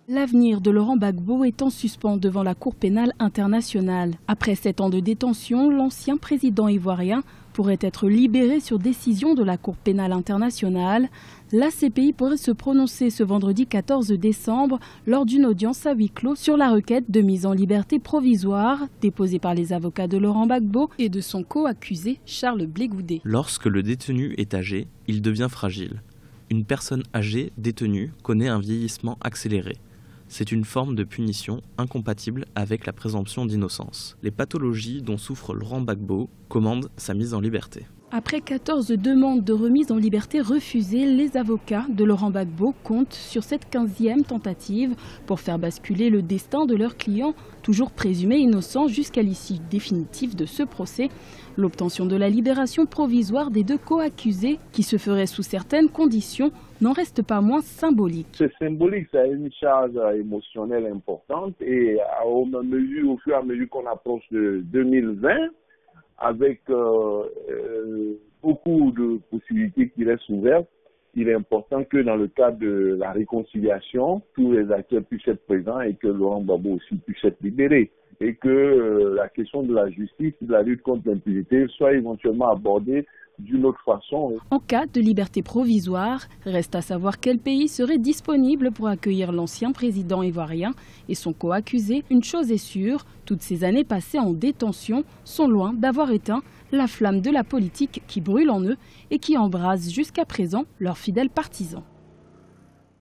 L'avenir de Laurent Gbagbo est en suspens devant la Cour pénale internationale. Après 7 ans de détention, l'ancien président ivoirien pourrait être libéré sur décision de la Cour pénale internationale. La CPI pourrait se prononcer ce vendredi 14 décembre lors d'une audience à huis clos sur la requête de mise en liberté provisoire déposée par les avocats de Laurent Gbagbo et de son co-accusé Charles Blé Goudé. Lorsque le détenu est âgé, il devient fragile. Une personne âgée détenue connaît un vieillissement accéléré. C'est une forme de punition incompatible avec la présomption d'innocence. Les pathologies dont souffre Laurent Gbagbo commandent sa mise en liberté. Après 14 demandes de remise en liberté refusées, les avocats de Laurent Gbagbo comptent sur cette 15e tentative pour faire basculer le destin de leur client, toujours présumé innocent jusqu'à l'issue définitive de ce procès. L'obtention de la libération provisoire des 2 co-accusés, qui se ferait sous certaines conditions, n'en reste pas moins symbolique. C'est symbolique, ça a une charge émotionnelle importante et au fur et à mesure qu'on approche de 2020, avec beaucoup de possibilités qui restent ouvertes, il est important que dans le cadre de la réconciliation, tous les acteurs puissent être présents et que Laurent Gbagbo aussi puisse être libéré. Et que la question de la justice, de la lutte contre l'impunité soit éventuellement abordée d'une autre façon. En cas de liberté provisoire, reste à savoir quel pays serait disponible pour accueillir l'ancien président ivoirien et son co-accusé. Une chose est sûre, toutes ces années passées en détention sont loin d'avoir éteint la flamme de la politique qui brûle en eux et qui embrase jusqu'à présent leurs fidèles partisans.